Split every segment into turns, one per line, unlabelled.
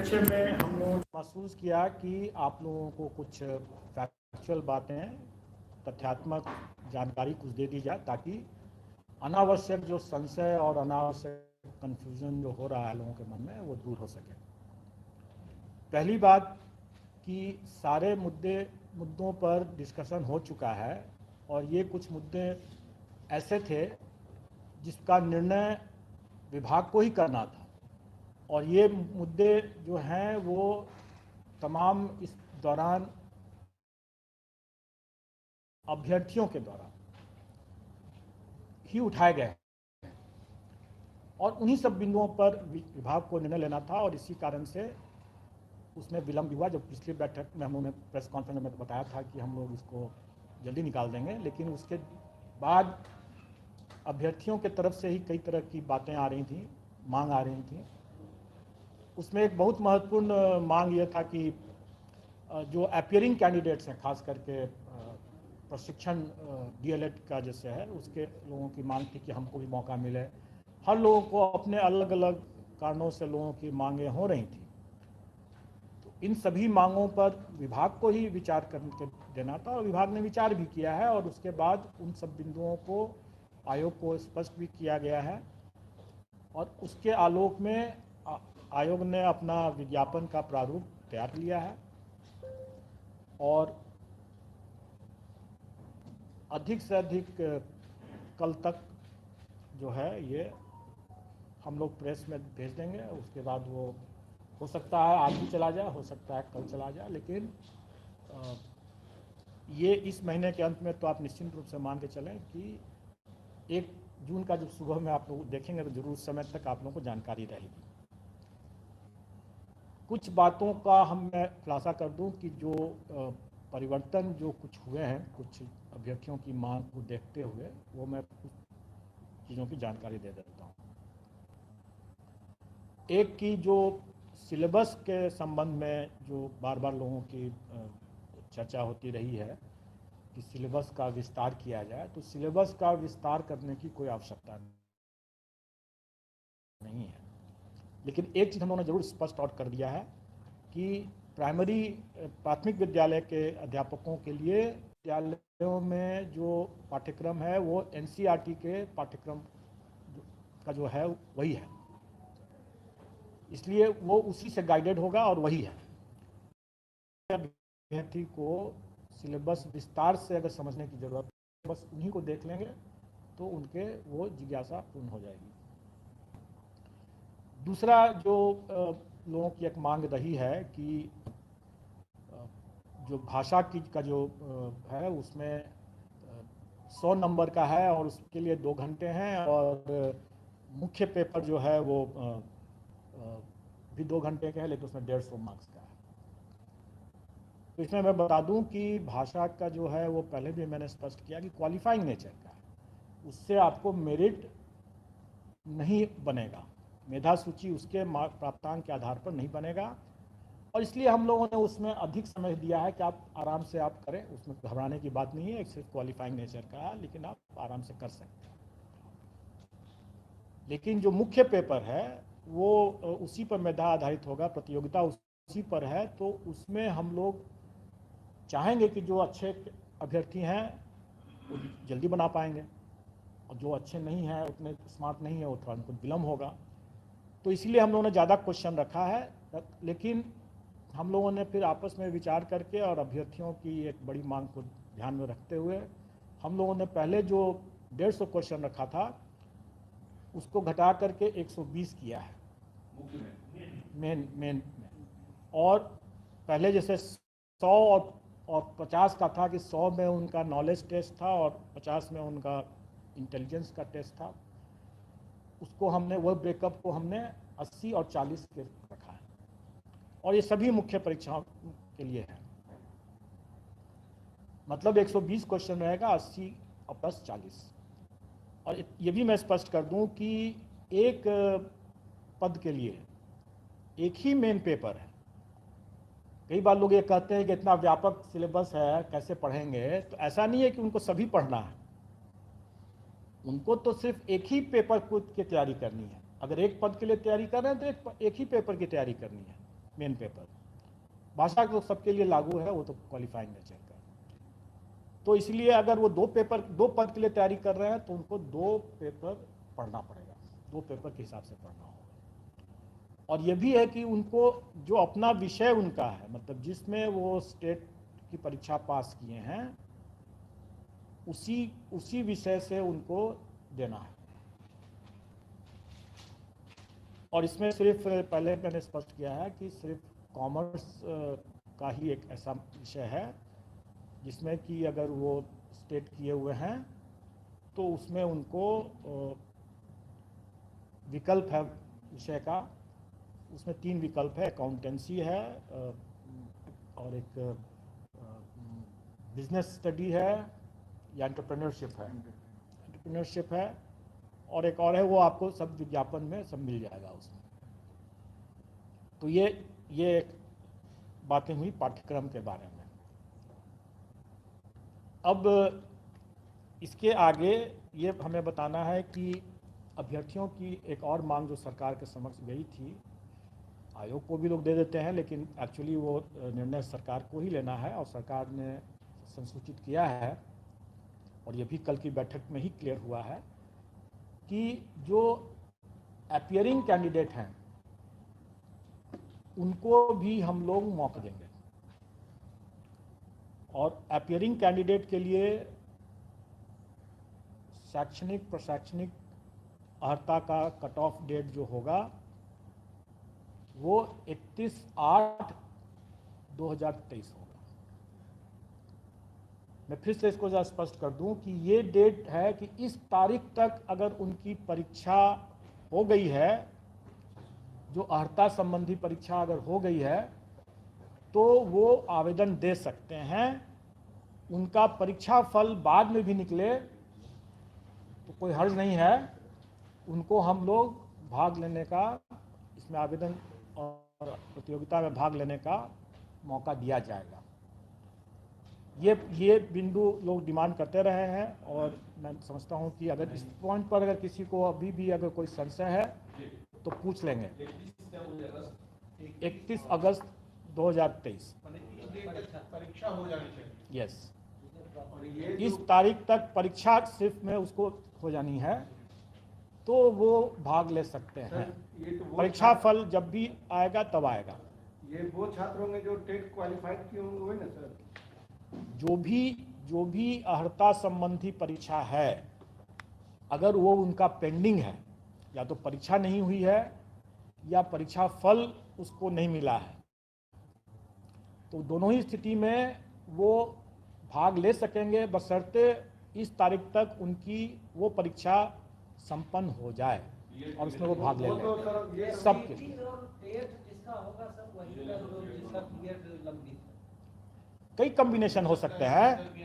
Section में हम लोग महसूस किया कि आप लोगों को कुछ फैक्चुअल बातें, तथ्यात्मक जानकारी कुछ दे दी जाए ताकि अनावश्यक जो संशय और अनावश्यक कन्फ्यूजन जो हो रहा है लोगों के मन में वो दूर हो सके। पहली बात कि सारे मुद्दों पर डिस्कशन हो चुका है और ये कुछ मुद्दे ऐसे थे जिसका निर्णय विभाग को ही करना था और ये मुद्दे जो हैं वो तमाम इस दौरान अभ्यर्थियों के द्वारा ही उठाए गए और उन्हीं सब बिंदुओं पर विभाग को निर्णय लेना था और इसी कारण से उसमें विलंब हुआ। जब पिछली बैठक में हम लोगों ने प्रेस कॉन्फ्रेंस में बताया था कि हम लोग इसको जल्दी निकाल देंगे, लेकिन उसके बाद अभ्यर्थियों के तरफ से ही कई तरह की बातें आ रही थी, मांग आ रही थी। उसमें एक बहुत महत्वपूर्ण मांग यह था कि जो अपियरिंग कैंडिडेट्स हैं, खास करके प्रशिक्षण डीएलएड का जैसे है, उसके लोगों की मांग थी कि हमको भी मौका मिले। हर लोगों को अपने अलग अलग कारणों से लोगों की मांगें हो रही थी, तो इन सभी मांगों पर विभाग को ही विचार करके देना था और विभाग ने विचार भी किया है और उसके बाद उन सब बिंदुओं को आयोग को स्पष्ट भी किया गया है और उसके आलोक में आयोग ने अपना विज्ञापन का प्रारूप तैयार लिया है और अधिक से अधिक कल तक जो है ये हम लोग प्रेस में भेज देंगे। उसके बाद वो हो सकता है आज भी चला जाए, हो सकता है कल चला जाए, लेकिन ये इस महीने के अंत में तो आप निश्चित रूप से मान के चलें कि 1 जून का जब सुबह में आप लोग देखेंगे तो जरूर उस समय तक आप लोगों को जानकारी रहेगी। कुछ बातों का मैं खुलासा कर दूं कि जो परिवर्तन जो कुछ हुए हैं कुछ अभ्यर्थियों की मांग को देखते हुए, वो मैं कुछ चीज़ों की जानकारी दे देता हूँ। एक की जो सिलेबस के संबंध में जो बार बार लोगों की चर्चा होती रही है कि सिलेबस का विस्तार किया जाए, तो सिलेबस का विस्तार करने की कोई आवश्यकता नहीं है, लेकिन एक चीज़ हम लोगों ने जरूर स्पष्ट आउट कर दिया है कि प्राथमिक विद्यालय के अध्यापकों के लिए विद्यालयों में जो पाठ्यक्रम है वो एनसीईआरटी के पाठ्यक्रम का जो है वही है, इसलिए वो उसी से गाइडेड होगा और वही है। अभ्यर्थी को सिलेबस विस्तार से अगर समझने की जरूरत है, बस उन्हीं को देख लेंगे तो उनके वो जिज्ञासा पूर्ण हो जाएगी। दूसरा जो लोगों की एक मांग रही है कि जो भाषा की का जो है उसमें 100 नंबर का है और उसके लिए 2 घंटे हैं और मुख्य पेपर जो है वो भी 2 घंटे का है, लेकिन उसमें 150 मार्क्स का है। तो इसमें मैं बता दूं कि भाषा का जो है वो पहले भी मैंने स्पष्ट किया कि क्वालिफाइंग नेचर का है, उससे आपको मेरिट नहीं बनेगा, मेधा सूची उसके प्राप्तांक के आधार पर नहीं बनेगा और इसलिए हम लोगों ने उसमें अधिक समय दिया है कि आप आराम से आप करें, उसमें घबराने की बात नहीं है, सिर्फ क्वालिफाइंग नेचर का है, लेकिन आप आराम से कर सकते हैं। लेकिन जो मुख्य पेपर है वो उसी पर मेधा आधारित होगा, प्रतियोगिता उसी पर है, तो उसमें हम लोग चाहेंगे कि जो अच्छे अभ्यर्थी हैं वो जल्दी बना पाएंगे और जो अच्छे नहीं हैं, उतने स्मार्ट नहीं है, वो थोड़ा उनको विलम्ब होगा। तो इसलिए हम लोगों ने ज़्यादा क्वेश्चन रखा है, लेकिन हम लोगों ने फिर आपस में विचार करके और अभ्यर्थियों की एक बड़ी मांग को ध्यान में रखते हुए हम लोगों ने पहले जो 150 क्वेश्चन रखा था उसको घटा करके 120 किया है मेन में। और पहले जैसे 100 और 50 का था कि 100 में उनका नॉलेज टेस्ट था और 50 में उनका इंटेलिजेंस का टेस्ट था, उसको हमने वो ब्रेकअप को हमने 80 और 40 के रखा है और ये सभी मुख्य परीक्षाओं के लिए है। मतलब 120 क्वेश्चन रहेगा, 80 और प्लस 40। और ये भी मैं स्पष्ट कर दूं कि एक पद के लिए एक ही मेन पेपर है। कई बार लोग ये कहते हैं कि इतना व्यापक सिलेबस है कैसे पढ़ेंगे, तो ऐसा नहीं है कि उनको सभी पढ़ना है, उनको तो सिर्फ एक ही पेपर की तैयारी करनी है। अगर एक पद के लिए तैयारी कर रहे हैं तो एक ही पेपर की तैयारी करनी है। Main paper. भाषा तो सबके लिए लागू है, वो तो क्वालिफाइंग नेचर का। तो इसलिए अगर वो दो पद के लिए तैयारी कर रहे हैं तो उनको 2 पेपर पढ़ना पड़ेगा, 2 पेपर के हिसाब से पढ़ना होगा। और ये भी है कि उनको जो अपना विषय उनका है, मतलब जिसमें वो स्टेट की परीक्षा पास किए हैं, उसी विषय से उनको देना है। और इसमें सिर्फ पहले मैंने स्पष्ट किया है कि सिर्फ कॉमर्स का ही एक ऐसा विषय है जिसमें कि अगर वो स्टेट किए हुए हैं तो उसमें उनको विकल्प है विषय का। उसमें 3 विकल्प है, अकाउंटेंसी है और एक बिजनेस स्टडी है या एंटरप्रेन्योरशिप है और एक और है, वो आपको सब विज्ञापन में सब मिल जाएगा उसमें। तो ये बातें हुई पाठ्यक्रम के बारे में। अब इसके आगे ये हमें बताना है कि अभ्यर्थियों की एक और मांग जो सरकार के समक्ष गई थी, आयोग को भी लोग दे देते हैं लेकिन एक्चुअली वो निर्णय सरकार को ही लेना है, और सरकार ने संसूचित किया है और ये भी कल की बैठक में ही क्लियर हुआ है कि जो अपीयरिंग कैंडिडेट हैं उनको भी हम लोग मौका देंगे। और अपीयरिंग कैंडिडेट के लिए शैक्षणिक प्रशैक्षणिक अर्हता का कट ऑफ डेट जो होगा वो 31/8/2023 होगा। मैं फिर से इसको ज़रा स्पष्ट कर दूं कि ये डेट है कि इस तारीख तक अगर उनकी परीक्षा हो गई है, जो अर्हता संबंधी परीक्षा अगर हो गई है तो वो आवेदन दे सकते हैं। उनका परीक्षा फल बाद में भी निकले तो कोई हर्ज नहीं है, उनको हम लोग भाग लेने का, इसमें आवेदन और प्रतियोगिता में भाग लेने का मौका दिया जाएगा। ये बिंदु लोग डिमांड करते रहे हैं और मैं समझता हूं कि अगर इस पॉइंट पर अगर किसी को अभी भी अगर कोई संशय है तो पूछ लेंगे। 31 अगस्त 2023
परीक्षा हो जानी चाहिए।
यस, इस तारीख तक परीक्षा सिर्फ में उसको हो जानी है तो वो भाग ले सकते हैं। परीक्षा फल जब भी आएगा तब आएगा।
ये वो छात्र होंगे जो टेट क्वालिफाइड किए होंगे, वही ना सर?
जो भी अर्हता संबंधी परीक्षा है, अगर वो उनका पेंडिंग है, या तो परीक्षा नहीं हुई है या परीक्षा फल उसको नहीं मिला है, तो दोनों ही स्थिति में वो भाग ले सकेंगे बशर्ते इस तारीख तक उनकी वो परीक्षा संपन्न हो जाए और उसमें वो भाग ले लें। सबके कई कॉम्बिनेशन हो सकते हैं,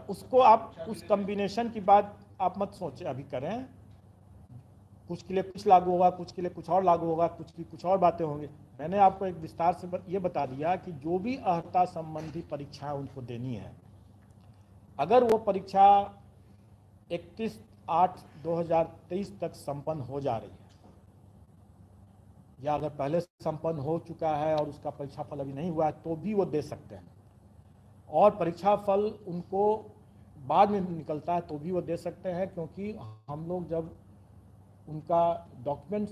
उसको आप उस कॉम्बिनेशन की बात आप मत सोचें, अभी करें। कुछ के लिए कुछ लागू होगा, कुछ के लिए कुछ और लागू होगा, कुछ की कुछ और बातें होंगी। मैंने आपको एक विस्तार से ये बता दिया कि जो भी अर्हता संबंधी परीक्षा उनको देनी है, अगर वो परीक्षा 31/8/2023 तक संपन्न हो जा रही है या अगर पहले संपन्न हो चुका है और उसका परीक्षा फल अभी नहीं हुआ है तो भी वो दे सकते हैं, और परीक्षा फल उनको बाद में निकलता है तो भी वो दे सकते हैं, क्योंकि हम लोग जब उनका डॉक्यूमेंट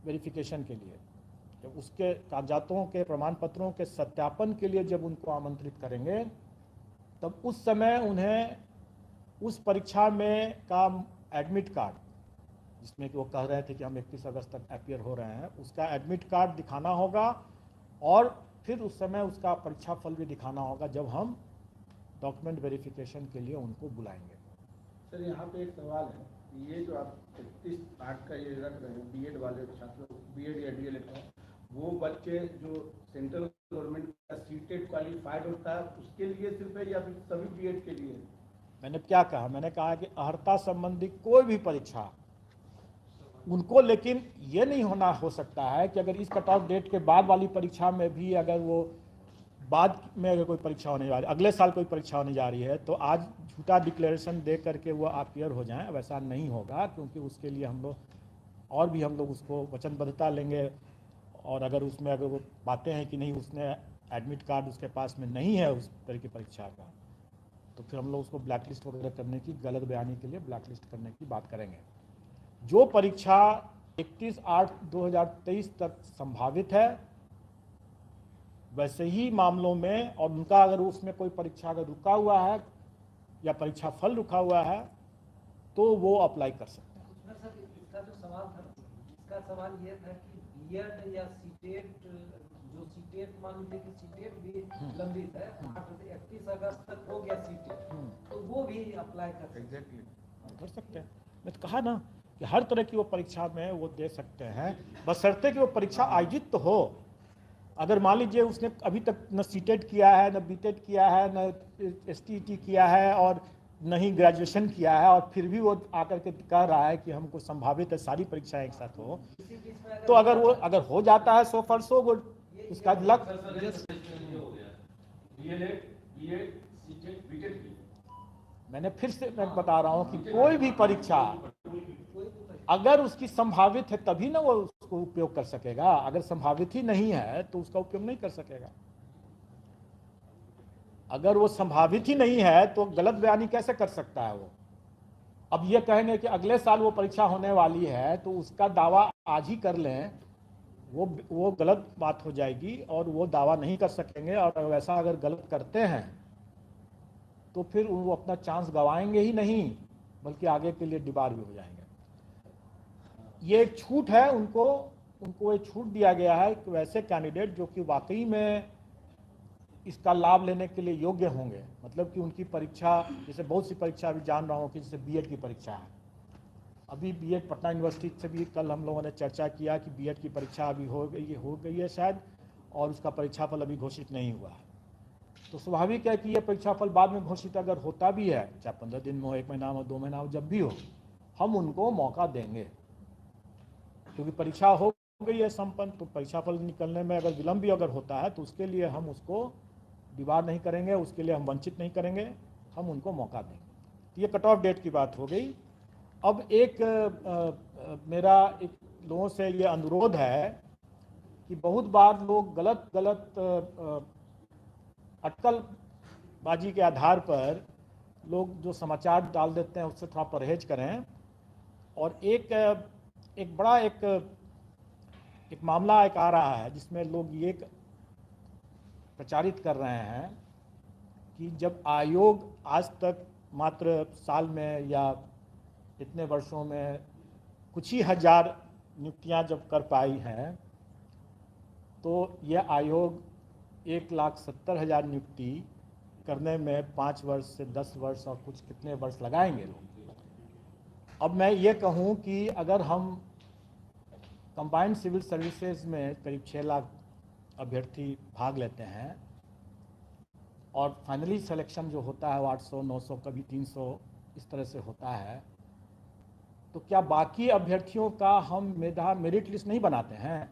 वेरिफिकेशन के लिए, जब उसके कागजातों के प्रमाण पत्रों के सत्यापन के लिए जब उनको आमंत्रित करेंगे, तब उस समय उन्हें उस परीक्षा में का एडमिट कार्ड, जिसमें कि वो कह रहे थे कि हम 31 अगस्त तक अपीयर हो रहे हैं, उसका एडमिट कार्ड दिखाना होगा और फिर उस समय उसका परीक्षा फल भी दिखाना होगा जब हम डॉक्यूमेंट वेरिफिकेशन के लिए उनको बुलाएंगे।
सर यहाँ पे एक सवाल है, ये जो आप 31/8 का ये रख रहे हैं बीएड वाले छात्रों, बीएड या डीएलएड का, वो बच्चे जो सेंट्रल गवर्नमेंट का सीटेट क्वालिफाइड होता है उसके लिए सिर्फ है या फिर सभी बीएड के लिए?
मैंने क्या कहा? मैंने कहा कि अर्हता संबंधी कोई भी परीक्षा उनको, लेकिन ये नहीं हो सकता है कि अगर इस कट ऑफ डेट के बाद वाली परीक्षा में भी अगर वो बाद में अगर कोई परीक्षा होने जा रही है, अगले साल कोई परीक्षा होने जा रही है, तो आज झूठा डिक्लेरेशन दे करके वो अपीयर हो जाएं, वैसा नहीं होगा। क्योंकि उसके लिए हम लोग और भी उसको वचनबद्धता लेंगे और अगर उसमें अगर वो पाते हैं कि नहीं उसने एडमिट कार्ड उसके पास में नहीं है उस तरह की परीक्षा का, तो फिर हम लोग उसको ब्लैक लिस्ट वगैरह करने की, गलत बयानी के लिए ब्लैक लिस्ट करने की बात करेंगे। जो परीक्षा 31/8/2023 तक संभावित है, वैसे ही मामलों में, और उनका अगर उसमें कोई परीक्षा अगर रुका हुआ है या परीक्षा फल रुका हुआ है तो वो अप्लाई कर सकते हैं।
उसमें सर इसका जो सवाल था, इसका सवाल ये था कि बीएड या सीटेट, जो सीटेट मान लीजिए कि सीटेट भी लंबित है, 31 अगस्त तक हो गया सीटेट, तो वो भी अप्लाई कर सकते हैं।
एग्जैक्टली
कर सकते हैं। मैं तो कहा ना कि हर तरह की वो परीक्षा में वो दे सकते हैं, बशर्ते कि वो परीक्षा आयोजित तो हो। अगर मान लीजिए उसने अभी तक न सीटेट किया है, न बीटेट किया है, न एसटीईटी किया है और न ही ग्रेजुएशन किया है, और फिर भी वो आकर के कह रहा है कि हमको संभावित है सारी परीक्षाएं एक साथ हो,
इसी बीच में
तो अगर वो अगर हो जाता है सो फॉर सो गुड, उसका लक। मैंने फिर से मैं बता रहा हूँ कि कोई भी परीक्षा अगर उसकी संभावित है तभी ना वो उसको उपयोग कर सकेगा, अगर संभावित ही नहीं है तो उसका उपयोग नहीं कर सकेगा। अगर वो संभावित ही नहीं है तो गलत बयानी कैसे कर सकता है वो? अब ये कहेंगे कि अगले साल वो परीक्षा होने वाली है तो उसका दावा आज ही कर लें, वो गलत बात हो जाएगी और वो दावा नहीं कर सकेंगे, और वैसा अगर गलत करते हैं तो फिर वो अपना चांस गंवाएंगे ही नहीं, बल्कि आगे के लिए डिबार भी हो जाएंगे। ये एक छूट है, उनको एक छूट दिया गया है कि वैसे कैंडिडेट जो कि वाकई में इसका लाभ लेने के लिए योग्य होंगे, मतलब कि उनकी परीक्षा, जैसे बहुत सी परीक्षा अभी जान रहा हूँ कि जैसे बीएड की परीक्षा है, अभी बीएड पटना यूनिवर्सिटी से भी कल हम लोगों ने चर्चा किया कि बीएड की परीक्षा अभी हो गई है शायद, और उसका परीक्षाफल अभी घोषित नहीं हुआ है। तो स्वाभाविक है कि ये परीक्षाफल बाद में घोषित अगर होता भी है, चाहे 15 दिन में हो, 1 महीना में, 2 महीना हो, जब भी हो, हम उनको मौका देंगे, क्योंकि परीक्षा हो गई है संपन्न। तो परीक्षाफल निकलने में अगर विलंब भी अगर होता है तो उसके लिए हम उसको दीवार नहीं करेंगे, उसके लिए हम वंचित नहीं करेंगे, हम उनको मौका देंगे। तो ये कट ऑफ डेट की बात हो गई। अब मेरा एक लोगों से ये अनुरोध है कि बहुत बार लोग गलत अटकलबाजी के आधार पर लोग जो समाचार डाल देते हैं उससे थोड़ा परहेज करें। और एक बड़ा एक मामला एक आ रहा है जिसमें लोग ये प्रचारित कर रहे हैं कि जब आयोग आज तक मात्र साल में या इतने वर्षों में कुछ ही हजार नियुक्तियां जब कर पाई हैं, तो यह आयोग 1,70,000 नियुक्ति करने में 5 वर्ष से 10 वर्ष और कुछ कितने वर्ष लगाएंगे लोग। अब मैं ये कहूँ कि अगर हम कंबाइंड सिविल सर्विसेज में करीब 6 लाख अभ्यर्थी भाग लेते हैं और फाइनली सिलेक्शन जो होता है वो 800, 900, कभी 300 इस तरह से होता है, तो क्या बाकी अभ्यर्थियों का हम मेरिट लिस्ट नहीं बनाते हैं?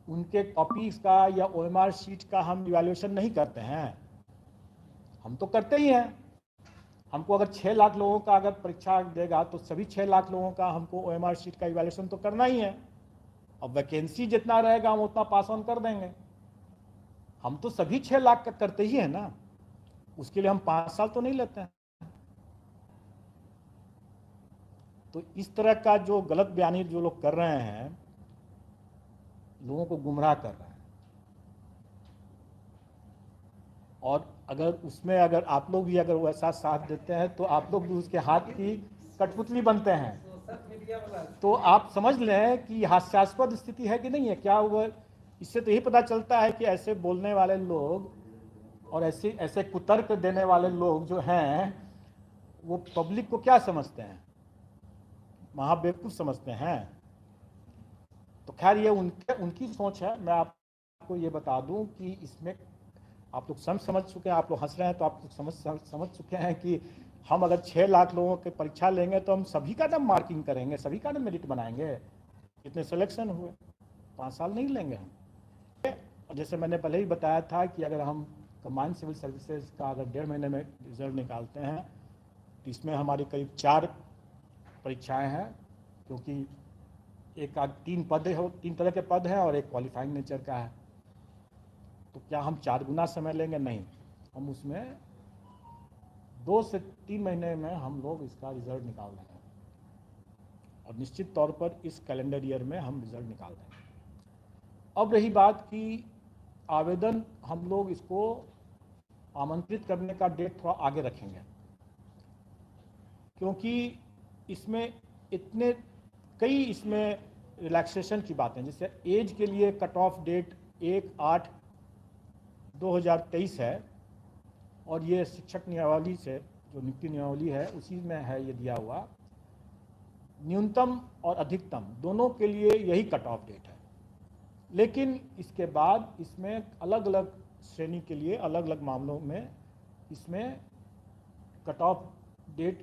उनके कॉपीज का या ओएमआर शीट का हम इवैल्यूएशन नहीं करते हैं? हम तो करते ही हैं। हमको अगर 6 लाख लोगों का अगर परीक्षा देगा तो सभी 6 लाख लोगों का हमको ओएमआर शीट का इवैल्यूएशन तो करना ही है। अब वैकेंसी जितना रहेगा हम उतना पास ऑन कर देंगे। हम तो सभी 6 लाख का करते ही है ना, उसके लिए हम 5 साल तो नहीं लेते हैं। तो इस तरह का जो गलत बयानी जो लोग कर रहे हैं, लोगों को गुमराह कर रहे हैं। और अगर उसमें अगर आप लोग भी अगर वैसा साथ देते हैं तो आप लोग भी उसके हाथ की कठपुतली बनते हैं। तो आप समझ लें कि हास्यास्पद स्थिति है कि नहीं है। क्या वह इससे तो यही पता चलता है कि ऐसे बोलने वाले लोग और ऐसे कुतर्क देने वाले लोग जो हैं वो पब्लिक को क्या समझते हैं, महाबेवकूफ समझते हैं। तो खैर ये उनकी सोच है। मैं आपको ये बता दूं कि इसमें आप लोग समझ चुके हैं, आप लोग हंस रहे हैं तो आप लोग समझ चुके हैं कि हम अगर 6 लाख लोगों की परीक्षा लेंगे तो हम सभी का ना मार्किंग करेंगे, सभी का ना मेरिट बनाएंगे। कितने सिलेक्शन हुए, 5 साल नहीं लेंगे हम। जैसे मैंने पहले ही बताया था कि अगर हम कंबाइंड सिविल सर्विसेज का अगर 1.5 महीने में रिजल्ट निकालते हैं तो इसमें हमारी करीब 4 परीक्षाएं हैं, क्योंकि तीन तरह के पद हैं और एक क्वालिफाइंग नेचर का है। तो क्या हम 4 गुना समय लेंगे? नहीं, हम उसमें 2 से 3 महीने में हम लोग इसका रिजल्ट निकाल रहे हैं और निश्चित तौर पर इस कैलेंडर ईयर में हम रिजल्ट निकाल रहे हैं। अब रही बात कि आवेदन हम लोग इसको आमंत्रित करने का डेट थोड़ा आगे रखेंगे, क्योंकि इसमें कई इसमें रिलैक्सेशन की बातें, जैसे एज के लिए कट ऑफ डेट 1/8/2023 है और ये शिक्षक नियमावली से जो नियुक्ति नियमावली है उसी में है ये दिया हुआ। न्यूनतम और अधिकतम दोनों के लिए यही कट ऑफ डेट है, लेकिन इसके बाद इसमें अलग अलग श्रेणी के लिए अलग अलग मामलों में इसमें कट ऑफ डेट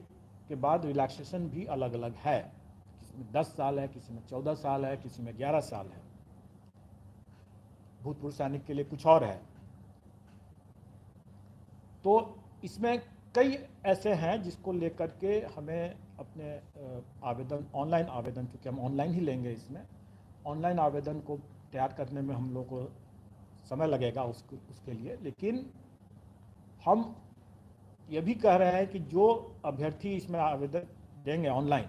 के बाद रिलैक्सेशन भी अलग अलग है। किसी में 10 साल है, किसी में 14 साल है, किसी में 11 साल है। भूतपूर्व सैनिक के लिए कुछ और है। तो इसमें कई ऐसे हैं जिसको लेकर के हमें अपने आवेदन, ऑनलाइन आवेदन, क्योंकि हम ऑनलाइन ही लेंगे, इसमें ऑनलाइन आवेदन को तैयार करने में हम लोग को समय लगेगा उसके लिए। लेकिन हम ये भी कह रहे हैं कि जो अभ्यर्थी इसमें आवेदन देंगे ऑनलाइन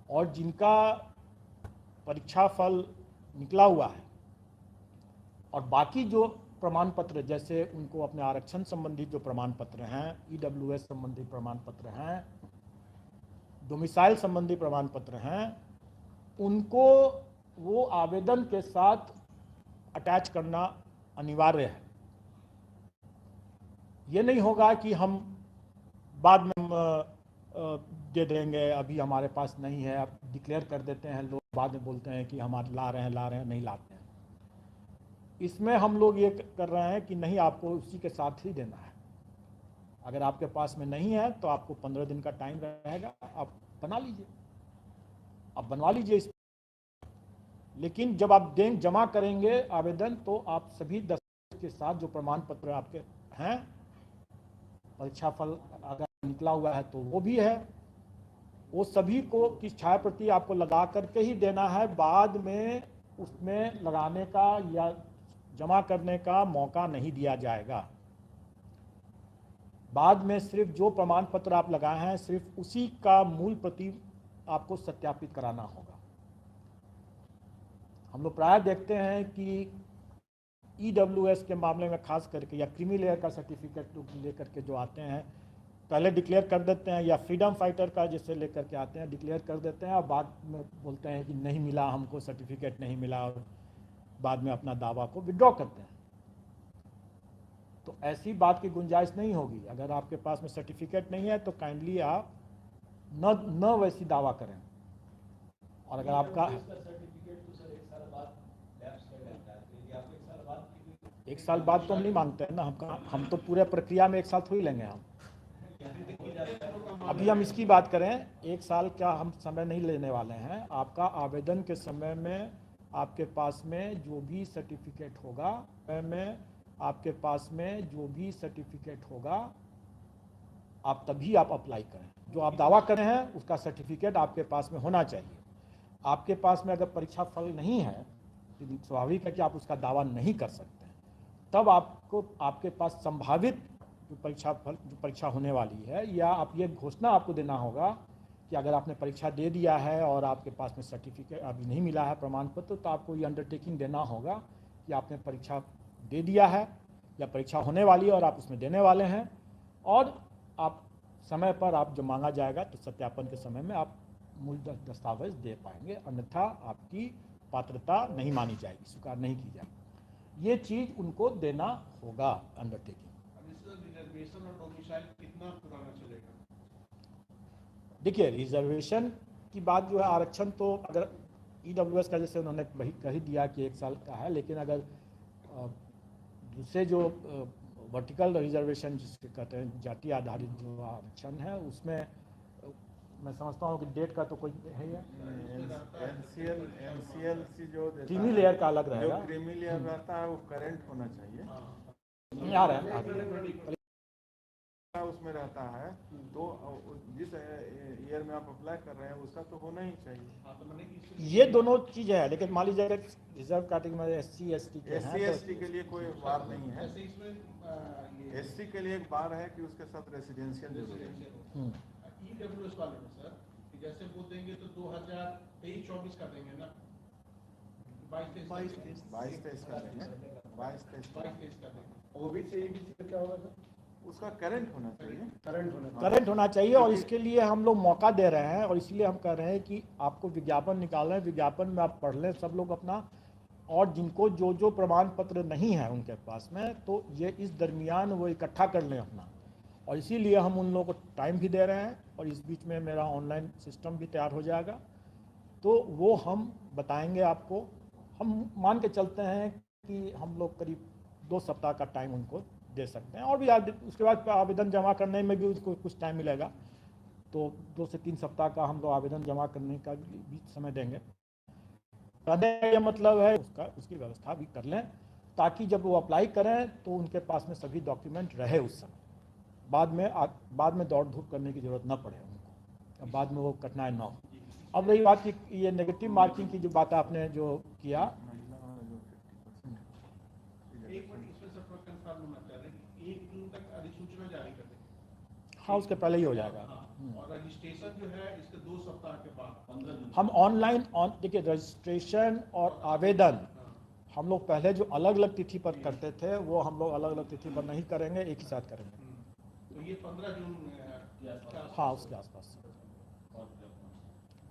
और जिनका परीक्षा फल निकला हुआ है और बाकी जो प्रमाण पत्र, जैसे उनको अपने आरक्षण संबंधी जो प्रमाण पत्र हैं, EWS संबंधी प्रमाण पत्र हैं, डोमिसाइल संबंधी प्रमाण पत्र हैं, उनको वो आवेदन के साथ अटैच करना अनिवार्य है। ये नहीं होगा कि हम बाद में दे देंगे, अभी हमारे पास नहीं है, अब डिक्लेयर कर देते हैं, लोग बाद में बोलते हैं कि हम ला रहे हैं, नहीं लाते हैं। इसमें हम लोग ये कर रहे हैं कि नहीं, आपको उसी के साथ ही देना है। अगर आपके पास में नहीं है तो आपको 15 दिन का टाइम रहेगा, आप बना लीजिए, आप बनवा लीजिए इस। लेकिन जब आप जमा करेंगे आवेदन, तो आप सभी दस्तावेज के साथ जो प्रमाण पत्र आपके हैं, परीक्षा फल अगर निकला हुआ है तो वो भी है, वो सभी को की छायाप्रति आपको लगा करके ही देना है। बाद में उसमें लगाने का या जमा करने का मौका नहीं दिया जाएगा। बाद में सिर्फ जो प्रमाण पत्र आप लगाए हैं, सिर्फ उसी का मूल प्रति आपको सत्यापित कराना होगा। हम लोग प्राय देखते हैं कि EWS के मामले में खास करके, या क्रीमी लेयर का सर्टिफिकेट लेकर के जो आते हैं, पहले डिक्लेयर कर देते हैं, या फ्रीडम फाइटर का जैसे लेकर के आते हैं, डिक्लेयर कर देते हैं और बाद में बोलते हैं कि नहीं मिला, हमको सर्टिफिकेट नहीं मिला, और बाद में अपना दावा को विड्रॉ करते हैं। तो ऐसी बात की गुंजाइश नहीं होगी। अगर आपके पास में सर्टिफिकेट नहीं है तो काइंडली आप न वैसी दावा करें। और अगर आपका एक साल बाद तो हम नहीं मांगते हैं ना, हम तो पूरे प्रक्रिया में एक साल थोड़ी लेंगे। हम अभी हम इसकी बात करें, एक साल का हम समय नहीं लेने वाले हैं। आपका आवेदन के समय में आपके पास में जो भी सर्टिफिकेट होगा, आपके पास में जो भी सर्टिफिकेट होगा, आप तभी आप अप्लाई करें। जो आप दावा कर रहे हैं उसका सर्टिफिकेट आपके पास में होना चाहिए। आपके पास में अगर परीक्षा फल नहीं है तो स्वाभाविक है कि आप उसका दावा नहीं कर सकते हैं। तब आपको आपके पास संभावित जो परीक्षा होने वाली है, या आप ये घोषणा आपको देना होगा कि अगर आपने परीक्षा दे दिया है और आपके पास में सर्टिफिकेट अभी नहीं मिला है, प्रमाण पत्र, तो आपको ये अंडरटेकिंग देना होगा कि आपने परीक्षा दे दिया है या परीक्षा होने वाली है और आप उसमें देने वाले हैं, और आप समय पर आप जो मांगा जाएगा तो सत्यापन के समय में आप मूल दस्तावेज दे पाएंगे, अन्यथा आपकी पात्रता नहीं मानी जाएगी, स्वीकार नहीं की जाएगी। ये चीज़ उनको देना होगा अंडरटेकिंग।
रिजर्वेशन और डोमिसाइल कितना पुराना चलेगा?
देखिए, रिजर्वेशन की बात जो है, आरक्षण तो अगर EWS का जैसे उन्होंने वही कह ही दिया कि 1 साल का है, लेकिन अगर दूसरे जो वर्टिकल रिजर्वेशन जिसके कहते हैं, जाति आधारित जो आरक्षण है, उसमें मैं समझता हूँ कि डेट का तो कोई है ही
NCLC जो
क्रीमी लेयर का अलग रहेगा,
जो क्रीमी लेयर रहता है वो करंट होना चाहिए।
आ रहा है।
उसमें रहता है तो जिस ईयर में आप अप्लाई कर रहे हैं उसका तो होना ही चाहिए।
ये दोनों चीज़ें हैं, लेकिन मान लीजिए अगर रिजर्व कैटेगरी में SC ST के हैं तो
SC के लिए कोई बार नहीं है। SC के लिए एक बार है कि उसके साथ रेसिडेंशियल जरूरी है।
EWS वाले में सर जैसे वो देंगे तो 2023-24 का देंगे ना, 22-23
का देंगे, 22-23
का देंगे।
OBC का क्या होगा सर?
उसका करंट होना चाहिए।
करंट होना चाहिए, और इसके लिए हम लोग मौका दे रहे हैं, और इसलिए हम कह रहे हैं कि आपको विज्ञापन निकाल रहे हैं, विज्ञापन में आप पढ़ लें सब लोग अपना, और जिनको जो जो प्रमाण पत्र नहीं है उनके पास में, तो ये इस दरमियान वो इकट्ठा कर लें अपना, और इसीलिए हम उन लोगों को टाइम भी दे रहे हैं, और इस बीच में मेरा ऑनलाइन सिस्टम भी तैयार हो जाएगा, तो वो हम बताएंगे आपको। हम मान के चलते हैं कि हम लोग करीब 2 सप्ताह का टाइम उनको दे सकते हैं, और भी उसके बाद आवेदन जमा करने में भी उसको कुछ टाइम मिलेगा, तो 2 से 3 सप्ताह का हम लोग आवेदन जमा करने का भी समय देंगे। कहने का मतलब है उसकी व्यवस्था भी कर लें, ताकि जब वो अप्लाई करें तो उनके पास में सभी डॉक्यूमेंट रहे उस समय, बाद में दौड़ धूप करने की जरूरत न पड़े उनको, अब बाद में वो कठिनाई न हो। अब रही बात की ये नेगेटिव मार्किंग की जो बात आपने जो किया, हाँ उसके पहले ही हो जाएगा।
और रजिस्ट्रेशन जो है इसके 2 सप्ताह के बाद 15 दिन
हम ऑनलाइन देखिए रजिस्ट्रेशन और आवेदन हम लोग पहले जो अलग अलग तिथि पर करते थे वो हम लोग अलग अलग तिथि पर नहीं करेंगे, एक ही साथ करेंगे।
तो ये 15 जून
हाँ उसके आसपास।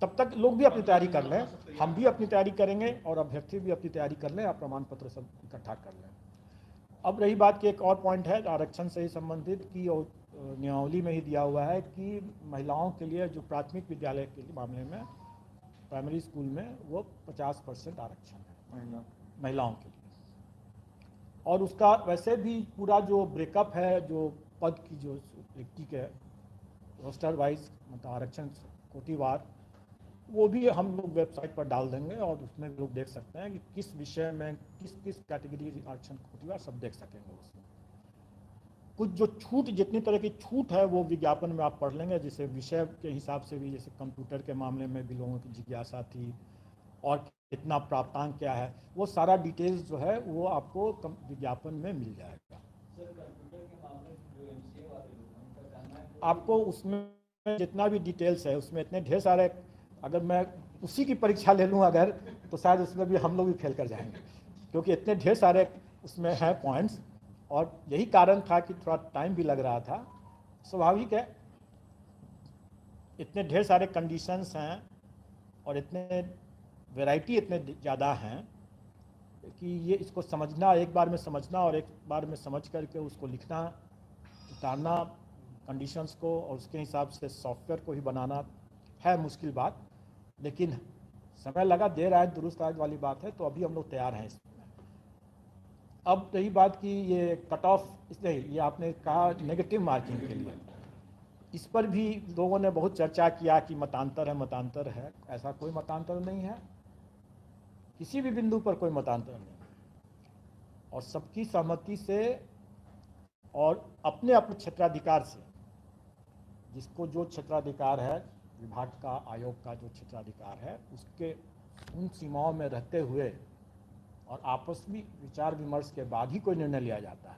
तब तक लोग भी अपनी तैयारी कर लें, हम भी अपनी तैयारी करेंगे, और अभ्यर्थी भी अपनी तैयारी कर लें, आप प्रमाण पत्र सब इकट्ठा कर लें। अब रही बात की एक और पॉइंट है आरक्षण से ही संबंधित, कि नियमावली में ही दिया हुआ है कि महिलाओं के लिए जो प्राथमिक विद्यालय के मामले में प्राइमरी स्कूल में वो 50% आरक्षण है महिलाओं के लिए, और उसका वैसे भी पूरा जो ब्रेकअप है, जो पद की जो व्यक्ति के रोस्टर वाइज मतलब आरक्षण कोटिवार, वो भी हम लोग वेबसाइट पर डाल देंगे, और उसमें लोग देख सकते हैं कि किस विषय में किस किस कैटेगरी आरक्षण कोटिवार सब देख सकेंगे उसमें। कुछ जो छूट, जितनी तरह की छूट है वो विज्ञापन में आप पढ़ लेंगे, जैसे विषय के हिसाब से भी, जैसे कंप्यूटर के मामले में भी लोगों की जिज्ञासा थी, और कितना प्राप्तांक क्या है, वो सारा डिटेल्स जो है वो आपको विज्ञापन में मिल जाएगा। आपको उसमें जितना भी डिटेल्स है उसमें इतने ढेर सारे, अगर मैं उसी की परीक्षा ले लूँ अगर, तो शायद उसमें भी हम लोग भी फेल कर जाएंगे, क्योंकि इतने ढेर सारे उसमें हैं पॉइंट्स, और यही कारण था कि थोड़ा टाइम भी लग रहा था। स्वाभाविक है, इतने ढेर सारे कंडीशंस हैं और इतने वैरायटी इतने ज़्यादा हैं कि ये इसको समझना, एक बार में समझना और एक बार में समझ करके उसको लिखना, उतारना कंडीशंस को, और उसके हिसाब से सॉफ्टवेयर को ही बनाना है मुश्किल बात, लेकिन समय लगा, देर आए दुरुस्त आए वाली बात है, तो अभी हम लोग तैयार हैं इसमें। अब रही बात की ये कट ऑफ, इसलिए ये आपने कहा नेगेटिव मार्किंग के लिए, इस पर भी लोगों ने बहुत चर्चा किया कि मतांतर है, ऐसा कोई मतांतर नहीं है, किसी भी बिंदु पर कोई मतांतर नहीं है, और सबकी सहमति से और अपने अपने क्षेत्राधिकार से, जिसको जो क्षेत्राधिकार है, विभाग का, आयोग का जो क्षेत्राधिकार है, उसके उन सीमाओं में रहते हुए और आपस में विचार विमर्श के बाद ही कोई निर्णय लिया जाता है,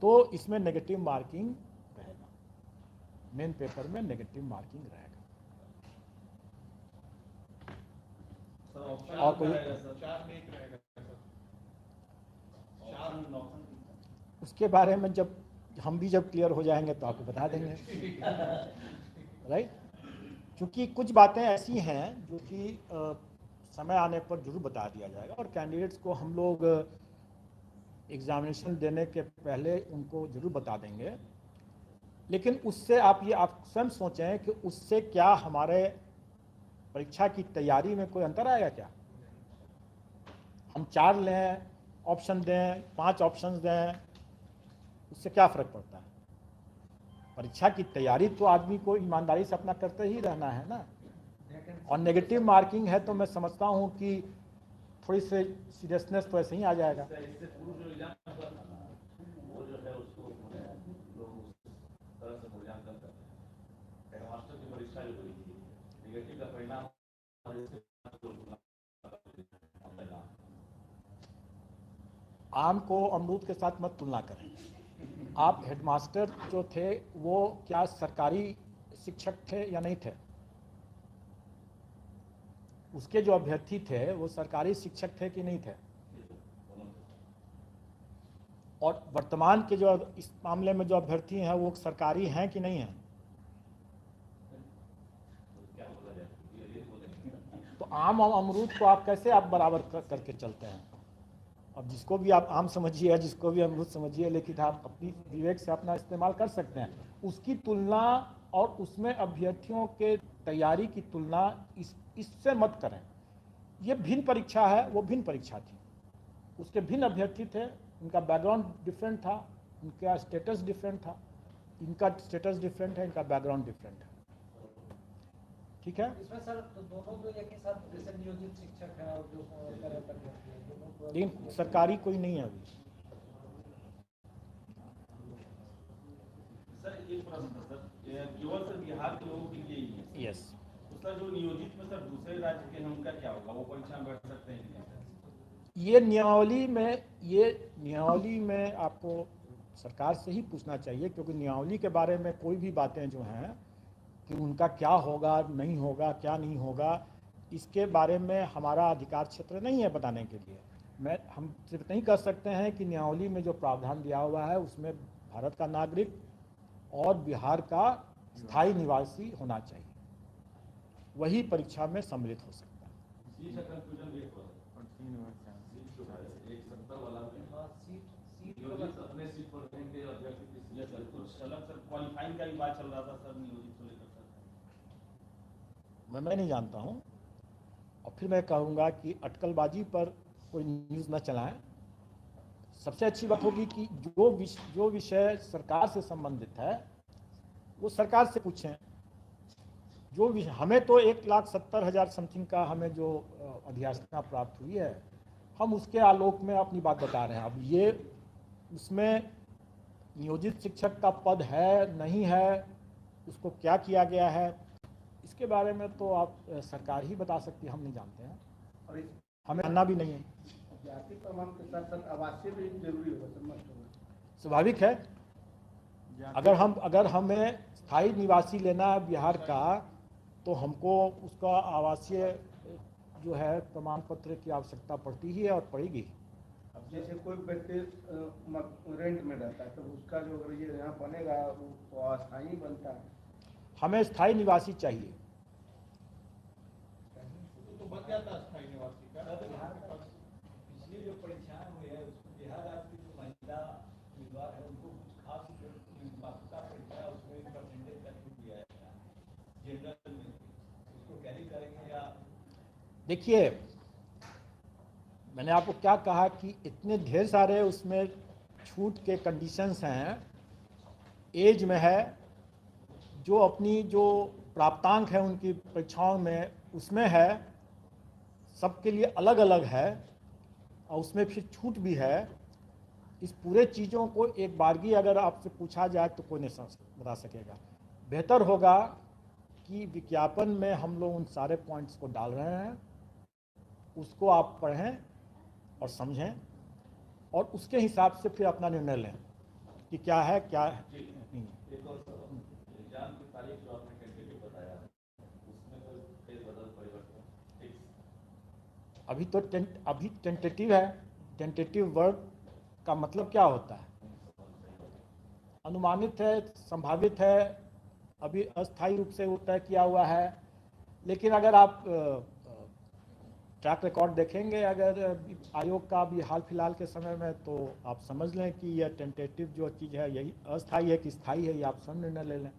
तो इसमें नेगेटिव मार्किंग रहेगा, मेन पेपर में नेगेटिव मार्किंग रहेगा। और कोई उसके बारे में जब हम भी जब क्लियर हो जाएंगे तो आपको बता देंगे, राइट। क्योंकि कुछ बातें ऐसी हैं जो कि समय आने पर जरूर बता दिया जाएगा, और कैंडिडेट्स को हम लोग एग्जामिनेशन देने के पहले उनको जरूर बता देंगे, लेकिन उससे आप स्वयं सोचें कि उससे क्या हमारे परीक्षा की तैयारी में कोई अंतर आएगा क्या? हम 4 लें ऑप्शन दें, 5 ऑप्शन दें, उससे क्या फ़र्क पड़ता है? परीक्षा की तैयारी तो आदमी को ईमानदारी से अपना करते ही रहना है ना, और नेगेटिव मार्किंग है तो मैं समझता हूँ कि थोड़ी सी सीरियसनेस तो ऐसे ही आ जाएगा।
परीक्षा जो हुई थी, निगेटिव का परिणाम
आम को अमरूद के साथ मत तुलना करें। आप हेडमास्टर जो थे वो क्या सरकारी शिक्षक थे या नहीं थे? उसके जो अभ्यर्थी थे वो सरकारी शिक्षक थे कि नहीं थे? और वर्तमान के जो इस मामले में जो अभ्यर्थी हैं वो सरकारी हैं कि नहीं हैं? तो आम और अमरूद को आप कैसे आप बराबर करके चलते हैं? अब जिसको भी आप आम समझिए, जिसको भी अमरूद समझिए, लेकिन आप अपनी विवेक से अपना इस्तेमाल कर सकते हैं। उसकी तुलना और उसमें अभ्यर्थियों के तैयारी की तुलना इससे मत करें। ये भिन्न परीक्षा है, वो भिन्न परीक्षा थी, उसके भिन्न अभ्यर्थी थे, उनका बैकग्राउंड डिफरेंट था, उनका स्टेटस डिफरेंट था, इनका स्टेटस डिफरेंट है, इनका बैकग्राउंड डिफरेंट है। ठीक है?
इसमें सर तो दोनों तो एक ही साथ जैसे नियोजित शिक्षक है और जो
लेकिन सरकारी कोई नहीं है अभी।
सर एक प्रश्न था सर, केवल सर बिहार के लोगों के लिए ही है?
यस।
तो सर जो नियोजित में सर दूसरे राज्य के हैं उनका क्या होगा, वो परीक्षा में बैठ सकते हैं कि नहीं?
ये नियमावली में आपको सरकार से ही पूछना चाहिए, क्योंकि नियमावली के बारे में कोई भी बातें जो हैं कि उनका क्या होगा नहीं होगा, क्या नहीं होगा, इसके बारे में हमारा अधिकार क्षेत्र नहीं है बताने के लिए। हम सिर्फ नहीं कह सकते हैं कि नियमावली में जो प्रावधान दिया हुआ है उसमें भारत का नागरिक और बिहार का स्थायी निवासी होना चाहिए, वही परीक्षा में सम्मिलित हो सकता है।
इसी से कंफ्यूजन भी हुआ और 3 वर्ष एक 70 वाला नियोजित अपने सीट पर रहेंगे, अभ्यर्थी की सीट पर कुछ अलग सर क्वालिफाइंग का भी बात चल रहा था सर नियोजित को लेकर सर।
मैं नहीं जानता हूँ, और फिर मैं कहूँगा कि अटकलबाजी पर कोई न्यूज़ न चलाएं। सबसे अच्छी बात होगी कि जो विषय सरकार से संबंधित है वो सरकार से पूछें। जो विषय हमें तो 1,70,000 समथिंग का हमें जो अधियाचना प्राप्त हुई है, हम उसके आलोक में अपनी बात बता रहे हैं। अब ये उसमें नियोजित शिक्षक का पद है नहीं है, उसको क्या किया गया है, इसके बारे में तो आप सरकार ही बता सकती है, हम नहीं जानते हैं
और
हमें जानना भी नहीं है।
जाति प्रमाण के साथ साथ आवासीय भी जरूरी होगा, समझ होगा।
स्वाभाविक है, अगर हमें स्थायी निवासी लेना है बिहार का, तो हमको उसका आवासीय जो है प्रमाण पत्र की आवश्यकता पड़ती ही है और पड़ेगी।
अब जैसे कोई व्यक्ति रेंट में रहता है तो उसका जो अगर ये यहाँ बनेगा वो अस्थायी बनता है।
हमें स्थायी निवासी चाहिए।
तो बन जाता है स्थायी निवासी का।
पिछली जो परीक्षाएं हुई है उसमें बिहार राज्य की जो महिला उम्मीदवार है उनको कुछ खास पात्रता परीक्षा उसमें परसेंटेज का छूट दिया है जनरल में, उसको कैरी करेंगे या?
देखिए, मैंने आपको क्या कहा कि इतने ढेर सारे उसमें छूट के कंडीशंस हैं, एज में है, जो अपनी जो प्राप्तांक है उनकी परीक्षाओं में उसमें है, सबके लिए अलग अलग है, और उसमें फिर छूट भी है। इस पूरे चीज़ों को एक बारगी अगर आपसे पूछा जाए तो कोई नहीं बता सकेगा। बेहतर होगा कि विज्ञापन में हम लोग उन सारे पॉइंट्स को डाल रहे हैं, उसको आप पढ़ें और समझें, और उसके हिसाब से फिर अपना निर्णय लें कि क्या है क्या नहीं है।
एक और एग्जाम की तारीख जो आपने टेंटेटिव बताया उसमें कोई फेरबदल परिवर्तन?
अभी टेंटेटिव है। टेंटेटिव वर्ड का मतलब क्या होता है? अनुमानित है, संभावित है, अभी अस्थायी रूप से वो तय किया हुआ है। लेकिन अगर आप ट्रैक रिकॉर्ड देखेंगे अगर आयोग का भी हाल फिलहाल के समय में, तो आप समझ लें कि यह टेंटेटिव जो चीज़ है यही अस्थायी है कि स्थायी है, ये आप स्वयं निर्णय ले लें।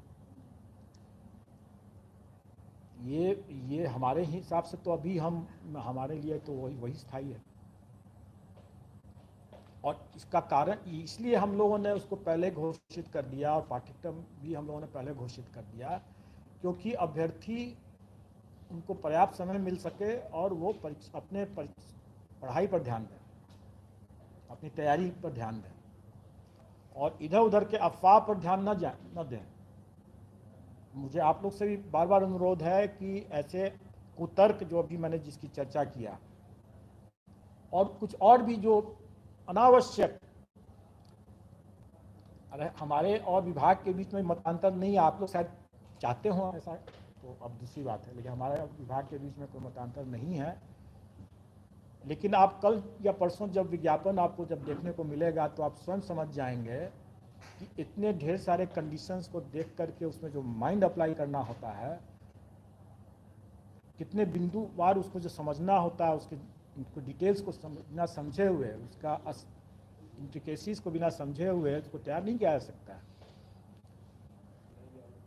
ये हमारे हिसाब से तो अभी हमारे लिए तो वही स्थायी है। और इसका कारण इसलिए हम लोगों ने उसको पहले घोषित कर दिया, और पाठ्यक्रम भी हम लोगों ने पहले घोषित कर दिया, क्योंकि अभ्यर्थी उनको पर्याप्त समय मिल सके और वो अपने पढ़ाई पर ध्यान दें, अपनी तैयारी पर ध्यान दें, और इधर उधर के अफवाह पर ध्यान न दें। मुझे आप लोग से भी बार बार अनुरोध है कि ऐसे कुतर्क जो अभी मैंने जिसकी चर्चा किया और कुछ और भी जो अनावश्यक, अरे हमारे और विभाग के बीच में मतांतर नहीं है, आप लोग शायद चाहते हो ऐसा, तो अब दूसरी बात है, लेकिन हमारे विभाग के बीच में कोई मतांतर नहीं है। लेकिन आप कल या परसों जब विज्ञापन आपको जब देखने को मिलेगा तो आप स्वयं समझ जाएंगे कि इतने ढेर सारे कंडीशंस को देख करके उसमें जो माइंड अप्लाई करना होता है, कितने बिंदुवार उसको जो समझना होता है, उसको डिटेल्स को बिना समझे हुए, उसका इंट्रिकेसीज को बिना समझे हुए उसको तैयार नहीं किया जा सकता है।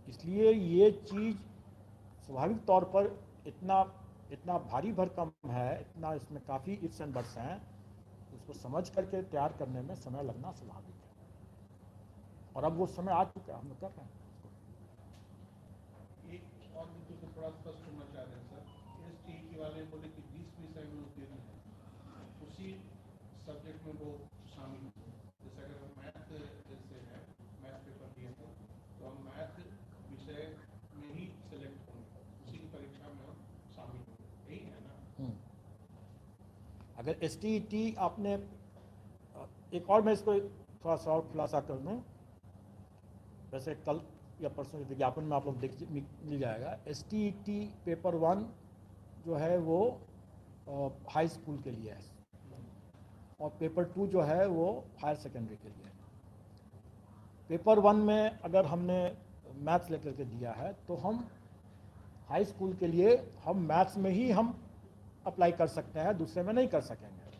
इसलिए ये चीज़ स्वाभाविक तौर पर इतना भारी भरकम है, इतना इसमें काफ़ी इफ्स एंड बट्स हैं, उसको समझ करके तैयार करने में समय लगना स्वाभाविक है, और अब वो समय आ चुका है, हम लोग कर रहे हैं।
एक और बिंदु को थोड़ा स्पष्ट होना चाह रहे हैं सर, STET वाले बोले कि 20 विषय में उत्तीर्ण है, उसी सब्जेक्ट में वो शामिल हो। जैसे अगर हम मैथ जैसे है, मैथ पेपर दिए थे तो हम मैथ विषय में ही सिलेक्ट होंगे, उसी की परीक्षा में हम शामिल होंगे, यही है ना?
अगर STET आपने, एक और मैं इसको थोड़ा सा और खुलासा कर दूँ, वैसे कल या परसों विज्ञापन में आप लोग देख मिल जाएगा। STET पेपर 1 जो है वो हाई स्कूल के लिए है, और पेपर 2 जो है वो हायर सेकेंडरी के लिए है। पेपर 1 में अगर हमने मैथ्स लेकर के दिया है तो हम हाई स्कूल के लिए हम मैथ्स में ही हम अप्लाई कर सकते हैं, दूसरे में नहीं कर सकेंगे।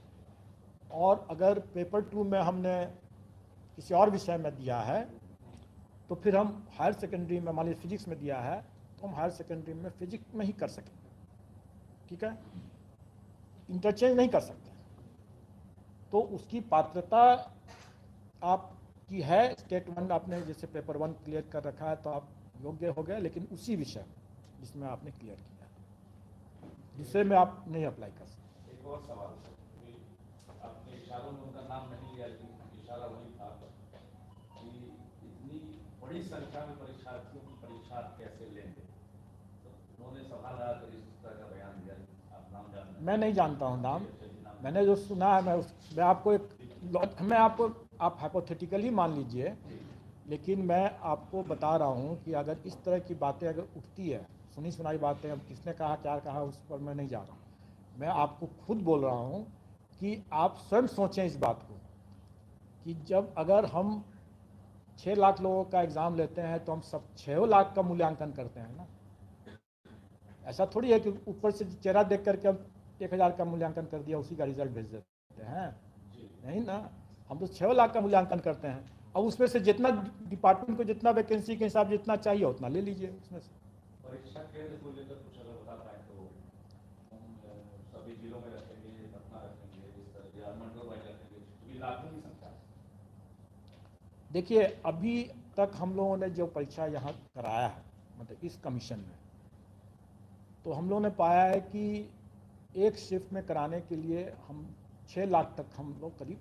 और अगर पेपर 2 में हमने किसी और विषय में दिया है तो फिर हम हायर सेकेंडरी में, मान लीजिए फिजिक्स में दिया है तो हम हायर सेकेंडरी में फिजिक्स में ही कर सकेंगे, ठीक है, इंटरचेंज नहीं कर सकते। तो उसकी पात्रता आपकी है, स्टेट 1 आपने जैसे पेपर 1 क्लियर कर रखा है तो आप योग्य हो गए, लेकिन उसी विषय जिसमें आपने क्लियर किया, दूसरे में आप नहीं अप्लाई कर सकते।
एक और सवाल, आपने इशारों में उनका नाम नहीं लिया, लेकिन इशारा वही था कि इतनी बड़ी संख्या में परीक्षार्थियों की परीक्षा आप कैसे लेंगे, तो उन्होंने सवाल आकर इस तरह का बयान दिया। आप नाम जानते हैं?
मैं नहीं जानता हूँ नाम, मैंने जो सुना है मैं आपको आप हाइपोथेटिकली मान लीजिए, लेकिन मैं आपको बता रहा हूँ कि अगर इस तरह की बातें अगर उठती है, सुनी सुनाई बातें, अब किसने कहा क्या कहा उस पर मैं नहीं जा रहा हूँ। मैं आपको खुद बोल रहा हूँ कि आप स्वयं सोचें इस बात को कि जब अगर हम 6 लाख लोगों का एग्ज़ाम लेते हैं तो हम सब 6 लाख का मूल्यांकन करते हैं ना। ऐसा थोड़ी है कि ऊपर से चेहरा देख करके हम 1000 का मूल्यांकन कर दिया, उसी का रिजल्ट भेज देते हैं, नहीं ना। हम तो 6 लाख का मूल्यांकन करते हैं, और उसमें से जितना डिपार्टमेंट को जितना वैकेंसी के हिसाब जितना चाहिए उतना ले लीजिए उसमें से।
परीक्षा केंद्र को लेकर कुछ अगर बता पाए तो सभी जिलों में रखेंगे, पटना रखेंगे, इस तरह या मंडल वाइज रखेंगे, क्योंकि लाखों की संख्या।
देखिए अभी तक हम लोगों ने जो परीक्षा यहाँ कराया है, मतलब इस कमीशन में, तो हम लोगों ने पाया है कि एक शिफ्ट में कराने के लिए हम 6 लाख तक हम लोग करीब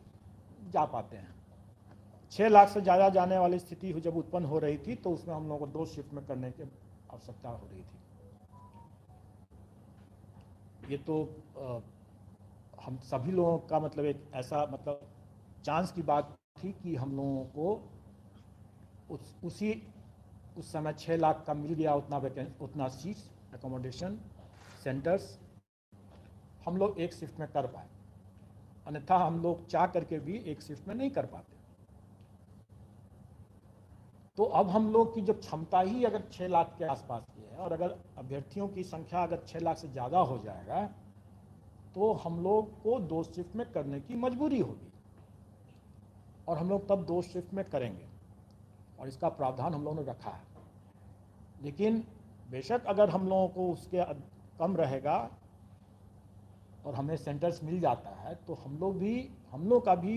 जा पाते हैं। 6 लाख से ज़्यादा जाने वाली स्थिति जब उत्पन्न हो रही थी तो उसमें हम लोगों को 2 शिफ्ट में करने की आवश्यकता हो रही थी। ये तो हम सभी लोगों का मतलब एक ऐसा मतलब चांस की बात थी कि हम लोगों को उस समय 6 लाख का मिल गया, उतना सीट्स, एकोमोडेशन सेंटर्स हम लोग एक शिफ्ट में कर पाए, अन्यथा हम लोग चाह करके भी एक शिफ्ट में नहीं कर पाते। तो अब हम लोग की जब क्षमता ही अगर 6 लाख के आसपास की है और अगर अभ्यर्थियों की संख्या अगर 6 लाख से ज़्यादा हो जाएगा तो हम लोग को 2 शिफ्ट में करने की मजबूरी होगी, और हम लोग तब 2 शिफ्ट में करेंगे, और इसका प्रावधान हम लोगों ने रखा है। लेकिन बेशक अगर हम लोगों को उसके कम रहेगा और हमें सेंटर्स मिल जाता है तो हम लोग का भी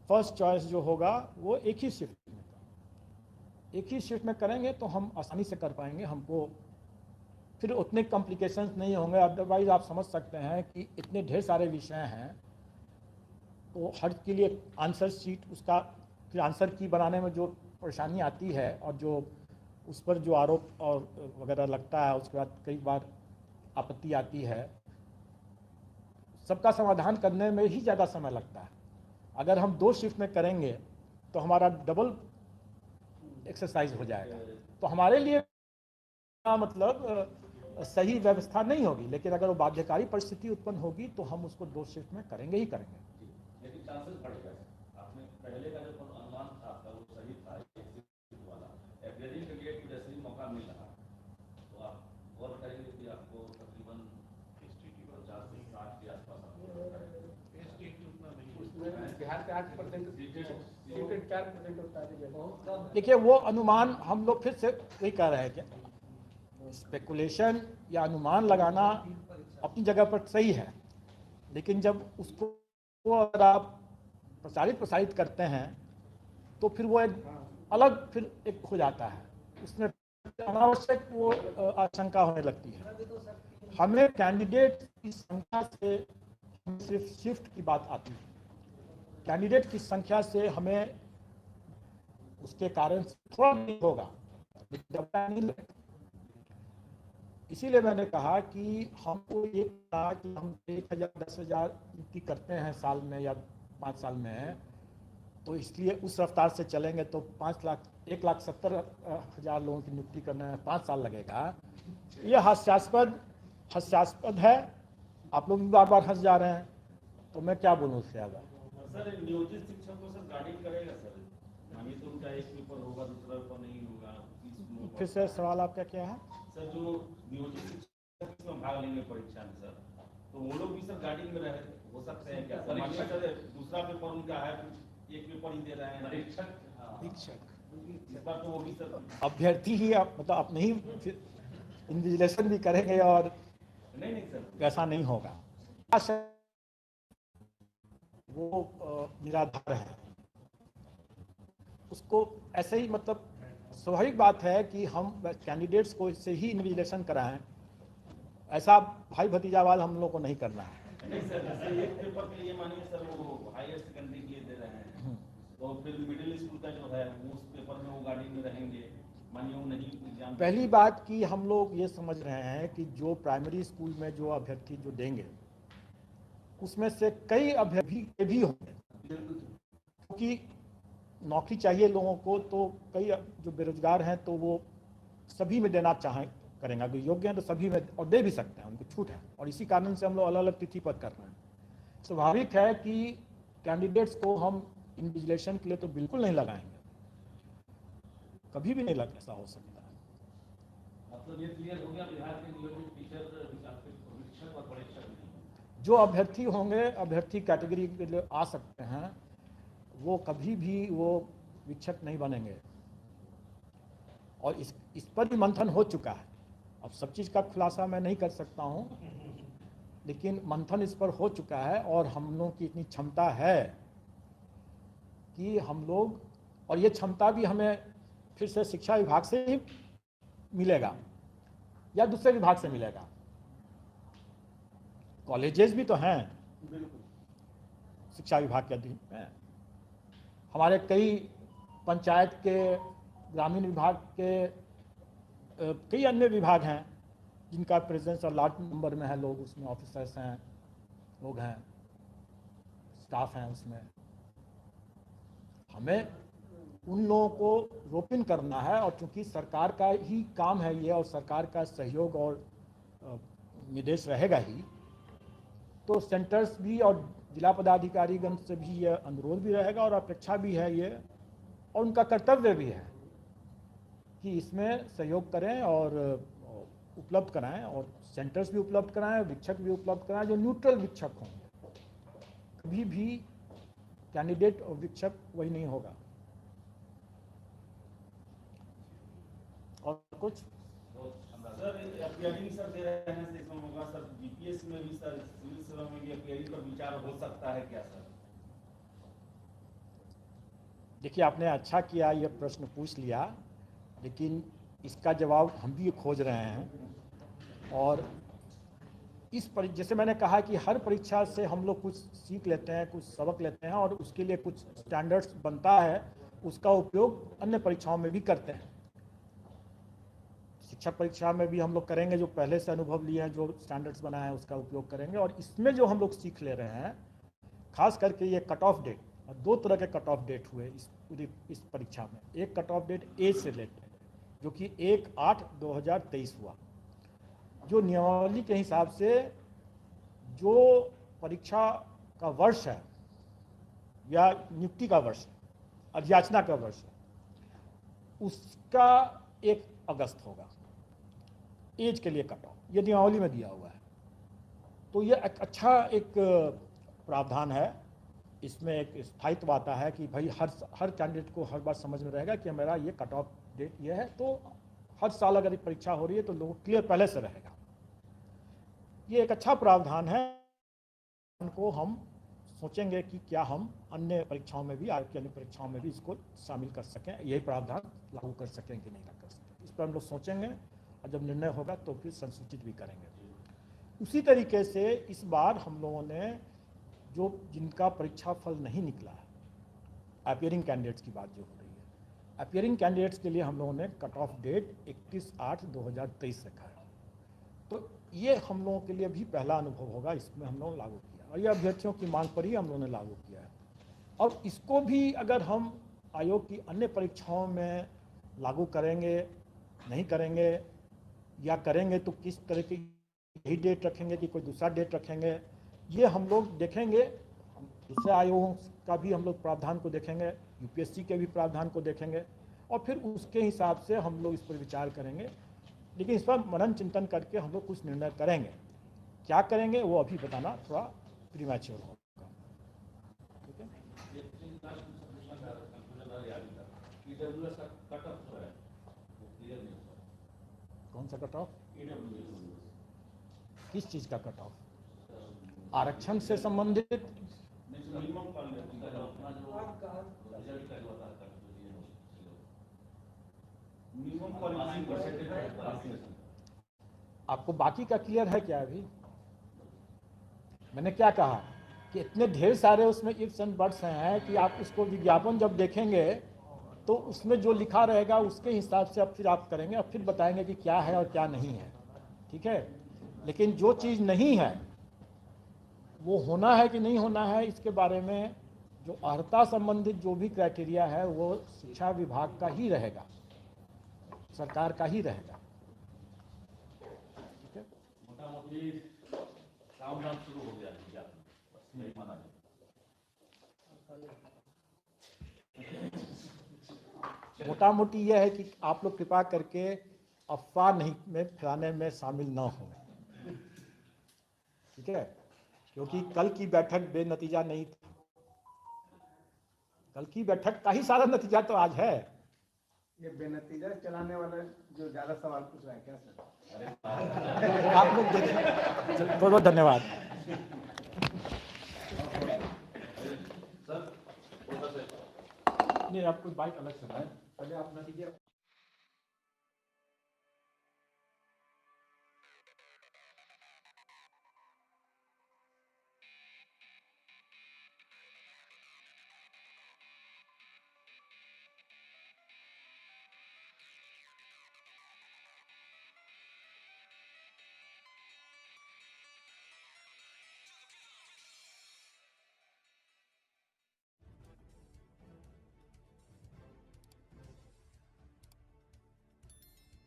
फर्स्ट चॉइस जो होगा वो एक ही शिफ्ट में करेंगे तो हम आसानी से कर पाएंगे, हमको फिर उतने कॉम्प्लिकेशंस नहीं होंगे। अदरवाइज आप समझ सकते हैं कि इतने ढेर सारे विषय हैं तो हर के लिए आंसर शीट, उसका फिर आंसर की बनाने में जो परेशानी आती है और जो उस पर जो आरोप और वगैरह लगता है, उसके बाद कई बार आपत्ति आती है। सबका समाधान करने में ही ज़्यादा समय लगता है। अगर हम 2 शिफ्ट में करेंगे तो हमारा डबल एक्सरसाइज हो जाएगा, तो हमारे लिए मतलब सही व्यवस्था नहीं होगी। लेकिन अगर वो बाध्यकारी परिस्थिति उत्पन्न होगी तो हम उसको 2 शिफ्ट में करेंगे ही करेंगे।
लेकिन चांसेस बढ़ गए। आपने पहले का जो अनुमान था आपका वो सही था, वाला अप्रैल के लिए जैसे ही मौका मिल रहा, तो आप गौर करेंगे कि आपको तकरीबन 50 से 60 के आसपास
बिहार के 8% सीटेड 4% होता है।
देखिए, वो अनुमान हम लोग फिर से वही कह रहे हैं कि स्पेकुलेशन या अनुमान लगाना अपनी जगह पर सही है, लेकिन जब उसको अगर आप प्रसारित करते हैं तो फिर वो एक अलग फिर एक हो जाता है, उसमें अनावश्यक वो आशंका होने लगती है। हमें कैंडिडेट की संख्या से सिर्फ शिफ्ट की बात आती है। कैंडिडेट की संख्या से हमें उसके कारण थोड़ा नहीं होगा, नहीं लगेगा। इसीलिए मैंने कहा कि हमको ये कहा कि हम 1000 10,000 नियुक्ति करते हैं साल में या 5 साल में, तो इसलिए उस रफ्तार से चलेंगे तो 1,70,000 लोगों की नियुक्ति करने में 5 साल लगेगा। ये हास्यास्पद है। आप लोग भी बार बार हंस जा रहे हैं, तो मैं क्या बोलूँ उससे ज़्यादा।
सर नियोजित शिक्षक को सर गाइड करेगा सर, मानिए तो उनका एक पेपर होगा, दूसरा पेपर नहीं होगा।
फिर से सवाल आपका क्या है?
सर जो नियोजित शिक्षक में भाग लेंगे परीक्षा में सर, तो वो लोग भी सर गाइडिंग में रहे हो सकते हैं क्या सर? मानिए सर दूसरा पेपर उनका है, एक पेपर ही दे रहे हैं परीक्षक, इस बार तो वो भी सर
अभ्यर्थी ही मतलब अपने ही इन्विजिलेशन भी करेंगे और
नहीं सर
ऐसा नहीं होगा। वो निराधार है, उसको ऐसे ही मतलब स्वाभाविक बात है कि हम कैंडिडेट्स को इससे ही इन्विजिलेशन कराएं। ऐसा भाई भतीजावाद हम लोग को नहीं करना है।
नहीं सर, जैसे एक पेपर के लिए मानिए सर वो हायर सेकेंडरी के लिए दे रहे हैं, तो फिर मिडिल स्कूल का जो है वो उस पेपर में वो गाड़ी में रहेंगे, मानिए वो नहीं एग्जाम।
पहली बात कि हम लोग ये समझ रहे हैं कि जो प्राइमरी स्कूल में जो अभ्यर्थी जो देंगे उसमें से कई अभ्यर्थी भी होंगे, क्योंकि नौकरी चाहिए लोगों को, तो कई जो बेरोजगार हैं तो वो सभी में देना करेंगे। अगर योग्य हैं तो सभी में और दे भी सकते हैं, उनको छूट है। और इसी कारण से हम लोग अलग अलग तिथि पर कर रहे हैं। स्वाभाविक है कि कैंडिडेट्स को हम इन्विजिलेशन के लिए तो बिल्कुल नहीं लगाएंगे, कभी भी नहीं लग ऐसा हो सकता है।
मतलब ये क्लियर हो गया बिहार के नियोजित टीचर शिक्षक और परीक्षक
जो अभ्यर्थी होंगे, अभ्यर्थी कैटेगरी के लिए आ सकते हैं, वो कभी भी वो शिक्षक नहीं बनेंगे। और इस पर भी मंथन हो चुका है। अब सब चीज़ का खुलासा मैं नहीं कर सकता हूँ, लेकिन मंथन इस पर हो चुका है और हम लोग की इतनी क्षमता है कि हम लोग, और ये क्षमता भी हमें फिर से शिक्षा विभाग से ही मिलेगा या दूसरे विभाग से मिलेगा। कॉलेजेस भी तो हैं शिक्षा विभाग के अधीन में। हमारे कई पंचायत के, ग्रामीण विभाग के कई अन्य विभाग हैं जिनका प्रेजेंस और लार्ज नंबर में है लोग, उसमें ऑफिसर्स हैं, लोग हैं, स्टाफ हैं। उसमें हमें उन लोगों को रोपिन करना है, और चूंकि सरकार का ही काम है ये और सरकार का सहयोग और निर्देश रहेगा ही, तो सेंटर्स भी और जिला पदाधिकारीगण से भी ये अनुरोध भी रहेगा और अपेक्षा भी है ये, और उनका कर्तव्य भी है कि इसमें सहयोग करें और उपलब्ध कराएं, और सेंटर्स भी उपलब्ध कराएं, शिक्षक भी उपलब्ध कराएं जो न्यूट्रल शिक्षक हों। कभी भी कैंडिडेट और शिक्षक वही नहीं होगा। और कुछ
सर अपीयरिंग सर दे रहे हैं, इसमें होगा सर जीपीएस में भी सर, सिविल सेवा में भी अपीयरिंग पर विचार हो सकता है क्या सर?
देखिए, आपने अच्छा किया ये प्रश्न पूछ लिया, लेकिन इसका जवाब हम भी खोज रहे हैं। और जैसे मैंने कहा कि हर परीक्षा से हम लोग कुछ सीख लेते हैं, कुछ सबक लेते हैं, और उसके लिए कुछ स्टैंडर्ड्स बनता है, उसका उपयोग अन्य परीक्षाओं में भी करते हैं। शिक्षक परीक्षा में भी हम लोग करेंगे, जो पहले से अनुभव लिए हैं, जो स्टैंडर्ड्स बनाए हैं उसका उपयोग करेंगे। और इसमें जो हम लोग सीख ले रहे हैं, खास करके ये कट ऑफ डेट, और 2 तरह के कट ऑफ डेट हुए इस परीक्षा में। एक कट ऑफ डेट एज से रिलेटेड, जो कि 1/8/2023 हुआ, जो नियमावली के हिसाब से जो परीक्षा का वर्ष है या नियुक्ति का वर्ष है, अध्याचना का वर्ष है, उसका 1 अगस्त होगा एज के लिए कट ऑफ, ये नियमावली में दिया हुआ है। तो ये एक अच्छा प्रावधान है। इसमें एक स्थायित्व आता है कि भाई हर कैंडिडेट को हर बार समझ में रहेगा कि मेरा ये कट ऑफ डेट ये है, तो हर साल अगर परीक्षा हो रही है तो लोगों को क्लियर पहले से रहेगा। ये एक अच्छा प्रावधान है। उनको हम सोचेंगे कि क्या हम अन्य परीक्षाओं में भी, आयोग की अन्य परीक्षाओं में भी इसको शामिल कर सकें, यही प्रावधान लागू कर सकें कि नहीं कर सकें, इस पर हम लोग सोचेंगे और जब निर्णय होगा तो फिर संसूचित भी करेंगे। उसी तरीके से इस बार हम लोगों ने जो जिनका परीक्षा फल नहीं निकला है, अपीयरिंग कैंडिडेट्स की बात जो हो रही है, अपीयरिंग कैंडिडेट्स के लिए हम लोगों ने कट ऑफ डेट 31/8/2023 रखा है। तो ये हम लोगों के लिए भी पहला अनुभव होगा, इसमें हम लोग लागू किया और ये अभ्यर्थियों की मांग पर ही हम लोगों ने लागू किया है। और इसको भी अगर हम आयोग की अन्य परीक्षाओं में लागू करेंगे, नहीं करेंगे, या करेंगे तो किस तरह की यही डेट रखेंगे कि कोई दूसरा डेट रखेंगे, ये हम लोग देखेंगे। दूसरे आयोगों का भी हम लोग प्रावधान को देखेंगे, यूपीएससी के भी प्रावधान को देखेंगे और फिर उसके हिसाब से हम लोग इस पर विचार करेंगे। लेकिन इस पर मनन चिंतन करके हम लोग कुछ निर्णय करेंगे। क्या करेंगे वो अभी बताना थोड़ा प्रीमैच्योर होगा। ठीक है, कौन सा कट ऑफ, किस चीज़ का कट ऑफ? आरक्षण से संबंधित? आपको बाकी का क्लियर है क्या? अभी मैंने क्या कहा कि इतने ढेर सारे उसमें इफ्स एंड बट्स हैं कि आप उसको विज्ञापन जब देखेंगे तो उसमें जो लिखा रहेगा उसके हिसाब से अब फिर आप करेंगे और फिर बताएंगे कि क्या है और क्या नहीं है। ठीक है, लेकिन जो चीज़ नहीं है वो होना है कि नहीं होना है, इसके बारे में जो अर्हता संबंधित जो भी क्राइटेरिया है वो शिक्षा विभाग का ही रहेगा, सरकार का ही रहेगा। ठीक है,
मोटा-मोटी काम धाम शुरू हो गया है, नहीं माना जाए।
मोटा मोटी यह है कि आप लोग कृपा करके अफवाह नहीं में फैलाने में शामिल न हो। ठीक है, क्योंकि कल की बैठक बेनतीजा नहीं थी। कल की बैठक का ही सारा नतीजा तो आज है।
ये बेनतीजा चलाने वाला जो ज्यादा सवाल पूछ रहा है क्या सर?
आप लोग देखिए, बहुत बहुत धन्यवाद। नहीं, आप कोई बाइक अलग से है, पहले आप नतीजे।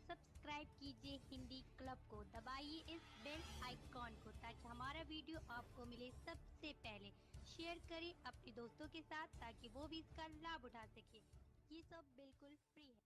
सब्सक्राइब कीजिए हिंदी क्लब को, दबाइए इस बेल आइकॉन को ताकि हमारा वीडियो आपको मिले सबसे पहले। शेयर करें अपने दोस्तों के साथ ताकि वो भी इसका लाभ उठा सके। ये सब बिल्कुल फ्री है।